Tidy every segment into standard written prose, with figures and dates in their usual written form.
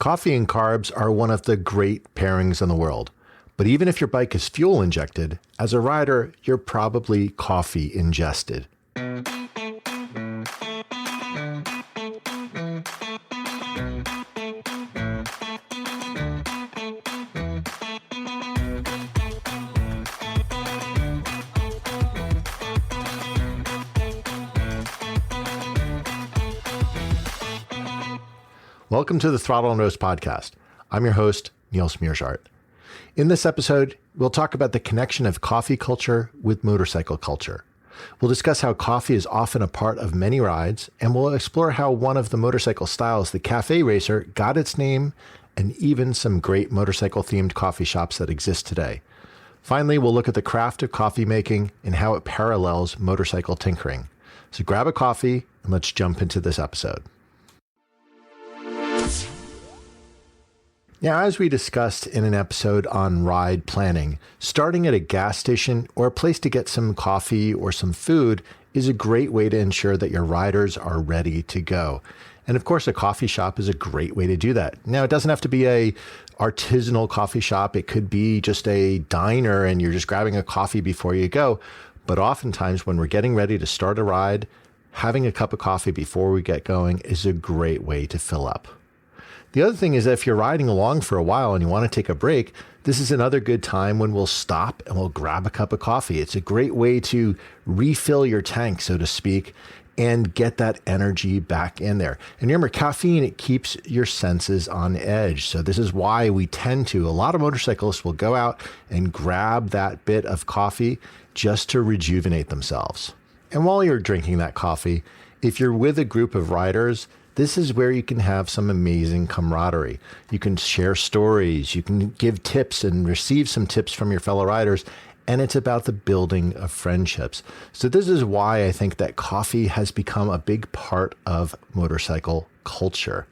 Coffee and carbs are one of the great pairings in the world. But even if your bike is fuel injected, as a rider, you're probably coffee ingested. Welcome to the Throttle and Roast podcast. I'm your host, Niels Meersschaert. In this episode, we'll talk about the connection of coffee culture with motorcycle culture. We'll discuss how coffee is often a part of many rides, and we'll explore how one of the motorcycle styles, the Café Racer, got its name, and even some great motorcycle-themed coffee shops that exist today. Finally, we'll look at the craft of coffee making and how it parallels motorcycle tinkering. So grab a coffee and let's jump into this episode. Now, as we discussed in an episode on ride planning, starting at a gas station or a place to get some coffee or some food is a great way to ensure that your riders are ready to go. And of course, a coffee shop is a great way to do that. Now, it doesn't have to be a artisanal coffee shop. It could be just a diner and you're just grabbing a coffee before you go. But oftentimes when we're getting ready to start a ride, having a cup of coffee before we get going is a great way to fill up. The other thing is that if you're riding along for a while and you want to take a break, this is another good time when we'll stop and we'll grab a cup of coffee. It's a great way to refill your tank, so to speak, and get that energy back in there. And remember, caffeine, it keeps your senses on edge. So this is why a lot of motorcyclists will go out and grab that bit of coffee just to rejuvenate themselves. And while you're drinking that coffee, if you're with a group of riders, this is where you can have some amazing camaraderie. You can share stories, you can give tips and receive some tips from your fellow riders, and it's about the building of friendships. So this is why I think that coffee has become a big part of motorcycle culture.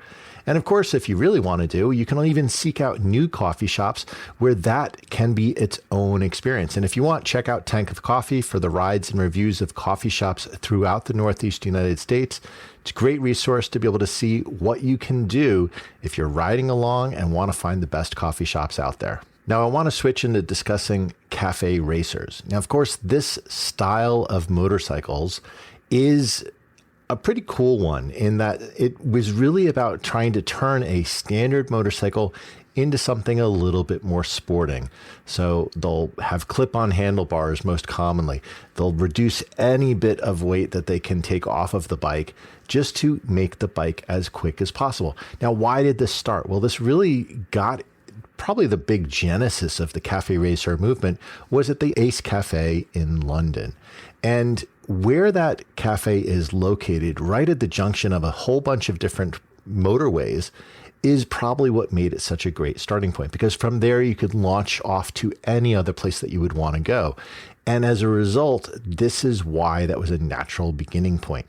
And of course, if you really want to do, you can even seek out new coffee shops where that can be its own experience. And if you want, check out Tank of Coffee for the rides and reviews of coffee shops throughout the Northeast United States. It's a great resource to be able to see what you can do if you're riding along and want to find the best coffee shops out there. Now, I want to switch into discussing Café Racers. Now, of course, this style of motorcycles is a pretty cool one in that it was really about trying to turn a standard motorcycle into something a little bit more sporting. So they'll have clip-on handlebars most commonly. They'll reduce any bit of weight that they can take off of the bike just to make the bike as quick as possible. Now, why did this start? Well, this really got probably the big genesis of the Café Racer movement was at the Ace Café in London. And where that cafe is located, right at the junction of a whole bunch of different motorways, is probably what made it such a great starting point, because from there you could launch off to any other place that you would want to go. And as a result, this is why that was a natural beginning point.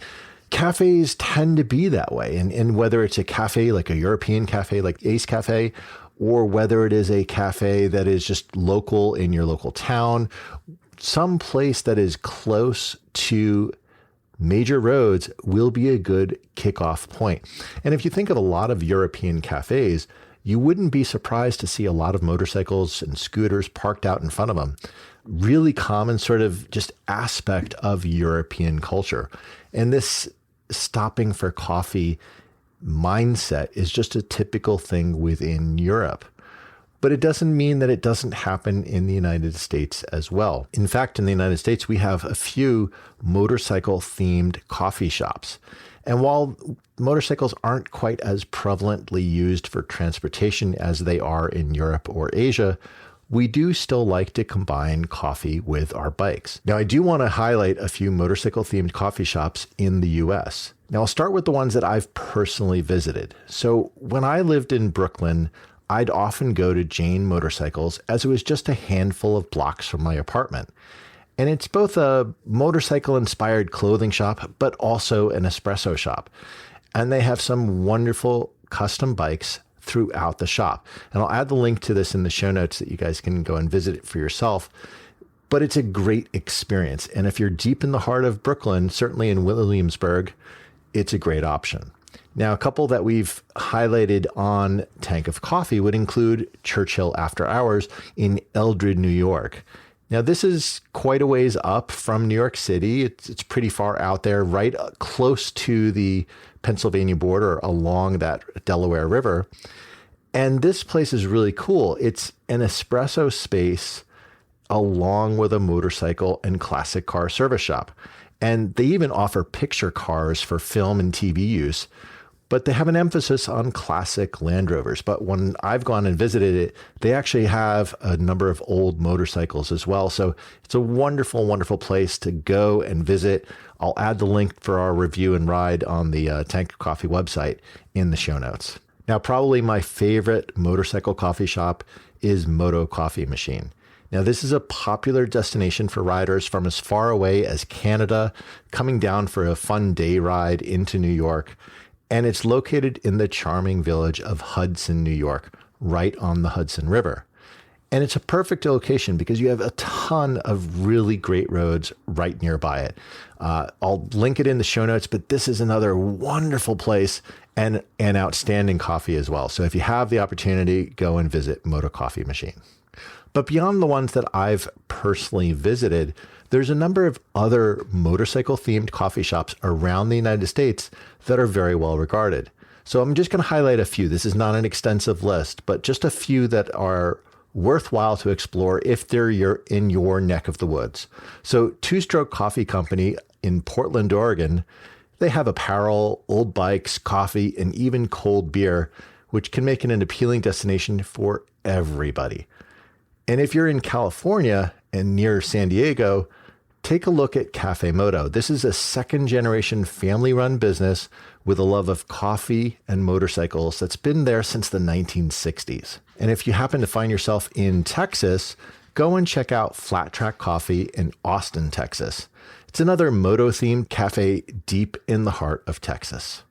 Cafes tend to be that way. And whether it's a cafe like a European cafe like Ace Café, or whether it is a cafe that is just local in your local town, some place that is close to major roads will be a good kickoff point. And if you think of a lot of European cafes, you wouldn't be surprised to see a lot of motorcycles and scooters parked out in front of them. Really common sort of just aspect of European culture. And this stopping for coffee mindset is just a typical thing within Europe. But it doesn't mean that it doesn't happen in the United States as well. In fact, in the United States, we have a few motorcycle-themed coffee shops. And while motorcycles aren't quite as prevalently used for transportation as they are in Europe or Asia, we do still like to combine coffee with our bikes. Now, I do want to highlight a few motorcycle-themed coffee shops in the US. Now, I'll start with the ones that I've personally visited. So when I lived in Brooklyn, I'd often go to Jane Motorcycles, as it was just a handful of blocks from my apartment. And it's both a motorcycle-inspired clothing shop, but also an espresso shop. And they have some wonderful custom bikes throughout the shop. And I'll add the link to this in the show notes that you guys can go and visit it for yourself. But it's a great experience. And if you're deep in the heart of Brooklyn, certainly in Williamsburg, it's a great option. Now, a couple that we've highlighted on Tank of Coffee would include Churchill After Hours in Eldred, New York. Now, this is quite a ways up from New York City. It's pretty far out there, right close to the Pennsylvania border along that Delaware River. And this place is really cool. It's an espresso space along with a motorcycle and classic car service shop. And they even offer picture cars for film and TV use, but they have an emphasis on classic Land Rovers. But when I've gone and visited it, they actually have a number of old motorcycles as well. So it's a wonderful, wonderful place to go and visit. I'll add the link for our review and ride on the Tank of Coffee website in the show notes. Now, probably my favorite motorcycle coffee shop is Moto Coffee Machine. Now, this is a popular destination for riders from as far away as Canada, coming down for a fun day ride into New York. And it's located in the charming village of Hudson, New York, right on the Hudson River. And it's a perfect location because you have a ton of really great roads right nearby it. I'll link it in the show notes, but this is another wonderful place and an outstanding coffee as well. So if you have the opportunity, go and visit Moto Coffee Machine. But beyond the ones that I've personally visited, there's a number of other motorcycle-themed coffee shops around the United States that are very well regarded. So I'm just going to highlight a few. This is not an extensive list, but just a few that are worthwhile to explore if you're in your neck of the woods. So Two Stroke Coffee Company in Portland, Oregon, they have apparel, old bikes, coffee, and even cold beer, which can make it an appealing destination for everybody. And if you're in California and near San Diego, take a look at Cafe Moto. This is a second-generation family-run business with a love of coffee and motorcycles that's been there since the 1960s. And if you happen to find yourself in Texas, go and check out Flat Track Coffee in Austin, Texas. It's another moto-themed cafe deep in the heart of Texas.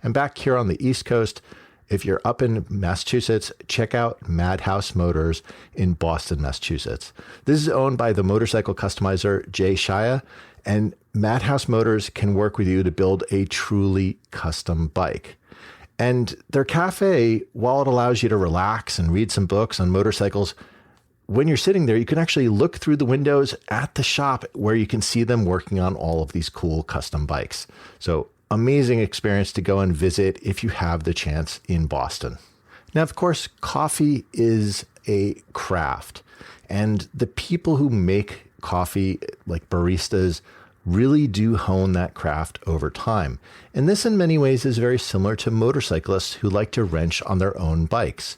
And back here on the East Coast, if you're up in Massachusetts, check out Madhouse Motors in Boston, Massachusetts. This is owned by the motorcycle customizer Jay Shia, and Madhouse Motors can work with you to build a truly custom bike. And their cafe, while it allows you to relax and read some books on motorcycles, when you're sitting there, you can actually look through the windows at the shop where you can see them working on all of these cool custom bikes. So amazing experience to go and visit if you have the chance in Boston. Now, of course, coffee is a craft, and the people who make coffee, like baristas, really do hone that craft over time. And this in many ways is very similar to motorcyclists who like to wrench on their own bikes.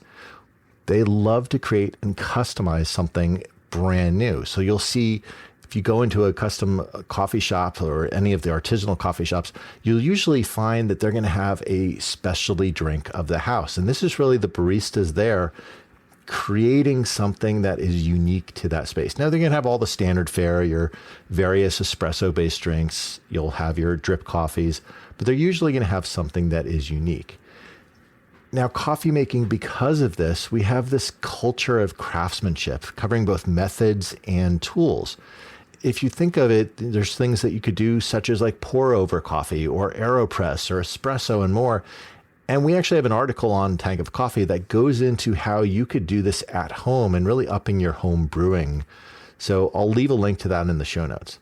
They love to create and customize something brand new. So you'll see, if you go into a custom coffee shop or any of the artisanal coffee shops, you'll usually find that they're going to have a specialty drink of the house. And this is really the baristas there creating something that is unique to that space. Now, they're going to have all the standard fare, your various espresso-based drinks. You'll have your drip coffees, but they're usually going to have something that is unique. Now, coffee making, because of this, we have this culture of craftsmanship covering both methods and tools. If you think of it, there's things that you could do such as like pour over coffee or AeroPress or espresso and more. And we actually have an article on Tank of Coffee that goes into how you could do this at home and really upping your home brewing. So I'll leave a link to that in the show notes.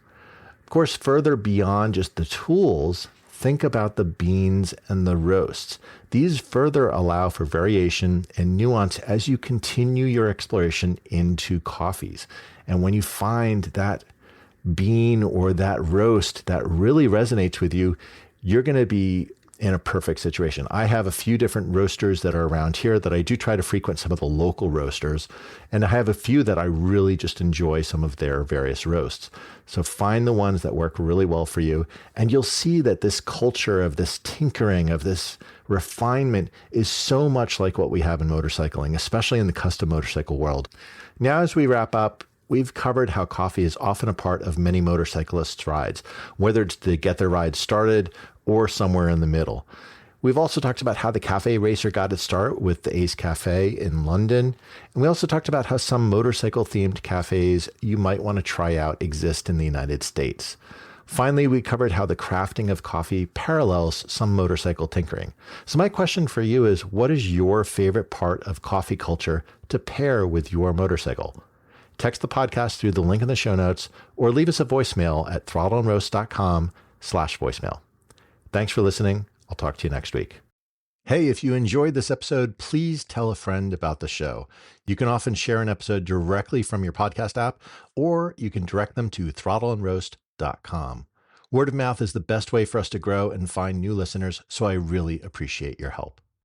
Of course, further beyond just the tools, think about the beans and the roasts. These further allow for variation and nuance as you continue your exploration into coffees. And when you find that bean or that roast that really resonates with you, you're going to be in a perfect situation. I have a few different roasters that are around here that I do try to frequent some of the local roasters. And I have a few that I really just enjoy some of their various roasts. So find the ones that work really well for you. And you'll see that this culture of this tinkering, of this refinement is so much like what we have in motorcycling, especially in the custom motorcycle world. Now, as we wrap up, we've covered how coffee is often a part of many motorcyclists' rides, whether it's to get their ride started or somewhere in the middle. We've also talked about how the Café Racer got its start with the Ace Café in London. And we also talked about how some motorcycle-themed cafes you might want to try out exist in the United States. Finally, we covered how the crafting of coffee parallels some motorcycle tinkering. So my question for you is, what is your favorite part of coffee culture to pair with your motorcycle? Text the podcast through the link in the show notes or leave us a voicemail at throttleandroast.com/voicemail. Thanks for listening. I'll talk to you next week. Hey, if you enjoyed this episode, please tell a friend about the show. You can often share an episode directly from your podcast app, or you can direct them to throttleandroast.com. Word of mouth is the best way for us to grow and find new listeners, so I really appreciate your help.